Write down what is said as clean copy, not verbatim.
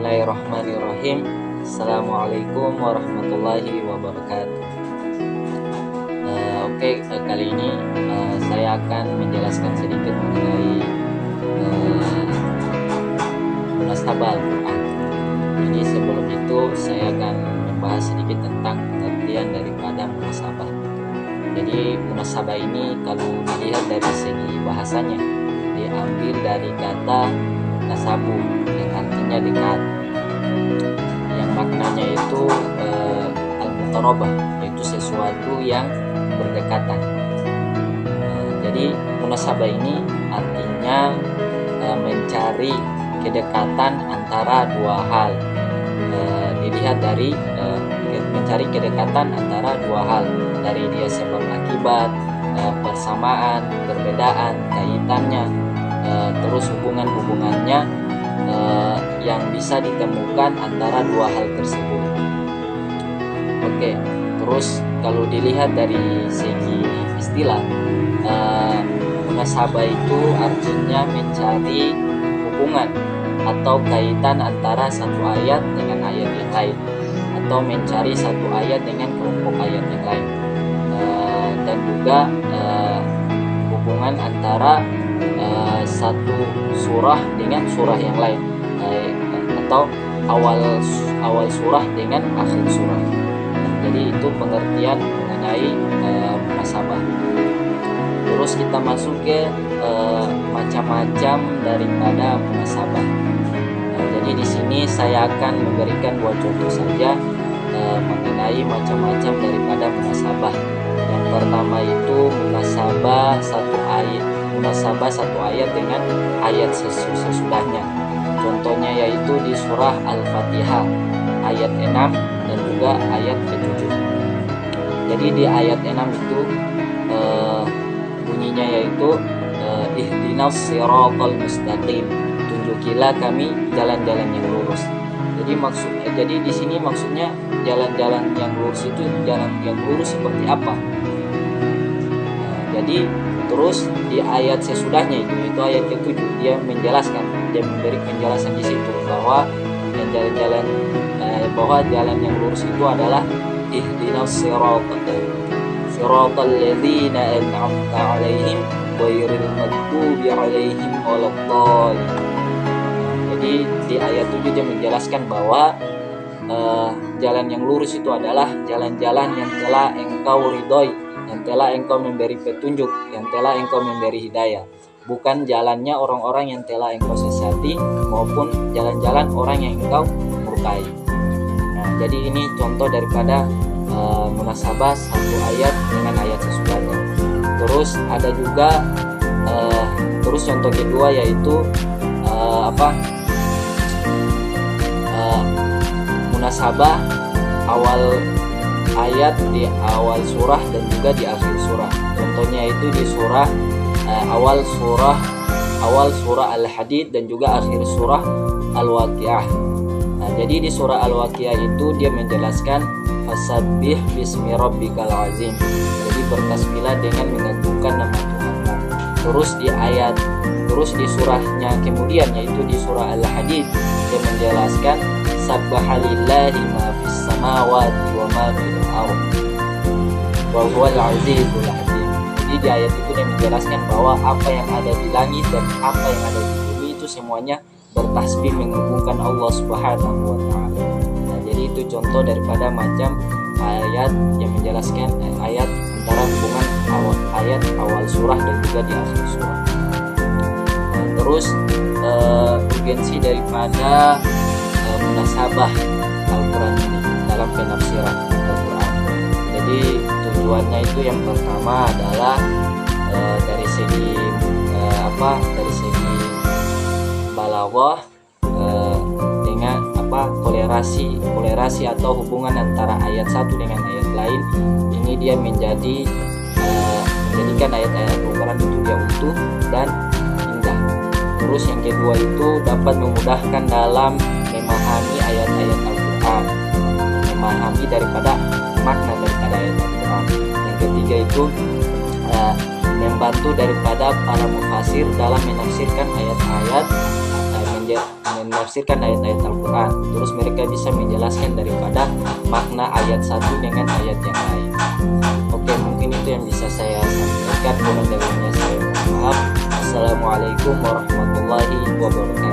Bismillahirrahmanirrahim. Assalamualaikum warahmatullahi wabarakatuh. Kali ini saya akan menjelaskan sedikit mengenai munasabah Al-Quran. Ini sebelum itu saya akan membahas sedikit tentang pengertian daripada munasabah. Jadi munasabah ini kalau dilihat dari segi bahasanya diambil dari kata nasabu yang artinya dekat, yang maknanya itu al-muqarabah, yaitu sesuatu yang berdekatan. Jadi munasabah ini artinya mencari kedekatan antara dua hal. Dilihat dari mencari kedekatan antara dua hal, dari dia sebab akibat, persamaan, perbedaan, kaitannya, terus hubungannya yang bisa ditemukan antara dua hal tersebut. Terus kalau dilihat dari segi istilah, munasabah itu artinya mencari hubungan atau kaitan antara satu ayat dengan ayat yang lain, atau mencari satu ayat dengan kelompok ayat yang lain, dan juga hubungan antara satu surah dengan surah yang lain, atau awal surah dengan akhir surah. Jadi itu pengertian mengenai munasabah. Terus kita masuk ke macam-macam daripada munasabah. Jadi di sini saya akan memberikan dua contoh saja mengenai macam-macam daripada munasabah. Yang pertama itu munasabah satu ayat dengan ayat sesudahnya. Contohnya yaitu di surah Al-Fatihah ayat 6 dan juga ayat ke-7. Jadi di ayat 6 itu bunyinya yaitu ihdinas siratal mustaqim, tunjukilah kami jalan-jalan yang lurus. Jadi di sini maksudnya jalan-jalan yang lurus itu jalan yang lurus seperti apa? Jadi terus di ayat sesudahnya itu ayat ke-7 dia memberi penjelasan di situ bahwa jalan yang lurus itu adalah ihdinas siratal ladzina an'amta 'alaihim ghairil maghdubi 'alaihim waladdallin. Jadi di ayat 7 dia menjelaskan bahwa jalan yang lurus itu adalah jalan-jalan yang telah engkau ridhoi, yang telah engkau memberi petunjuk, yang telah engkau memberi hidayah, bukan jalannya orang-orang yang telah engkau sesati maupun jalan-jalan orang yang engkau murkai. Jadi ini contoh daripada munasabah satu ayat dengan ayat sesudahnya. Terus ada juga terus contoh kedua yaitu munasabah awal ayat di awal surah dan juga di akhir surah. Contohnya itu di surah awal surah Al-Hadid dan juga akhir surah Al-Waqiah. Jadi di surah Al-Waqiah itu dia menjelaskan fasabbih bismi rabbikal azim. Jadi bertasbihlah dengan mengagungkan nama Tuhanmu. Terus di surahnya kemudian yaitu di surah Al-Hadid dia menjelaskan sabbahalillahi ma fis samawati wa ma fil ardi wa huwal azizul hakim. Jadi di ayat itu dia menjelaskan bahwa apa yang ada di langit dan apa yang ada di bumi itu semuanya bertasbih mengagungkan Allah Subhanahu wa taala. Jadi itu contoh daripada macam ayat yang menjelaskan ayat antara hubungan awal surah dan juga di akhir surah. Terus urgensi daripada munasabah Al-Quran ini dalam penafsiran Al-Quran. Jadi tujuannya itu yang pertama adalah dari segi balaghah, dengan kolerasi atau hubungan antara ayat satu dengan ayat lain. Ini dia menjadikan ayat-ayat Al-Quran itu dia utuh dan indah. Terus yang kedua itu dapat memudahkan dalam memahami ayat-ayat Al-Quran, memahami daripada makna daripada ayat Al-Quran. Yang ketiga itu membantu daripada para mufasir dalam menafsirkan ayat-ayat menafsirkan ayat-ayat Al-Quran. Terus mereka bisa menjelaskan daripada makna ayat satu dengan ayat yang lain. Oke, mungkin itu yang bisa saya sampaikan. Kurang lebihnya saya mohon maaf. Assalamualaikum warahmatullahi wabarakatuh.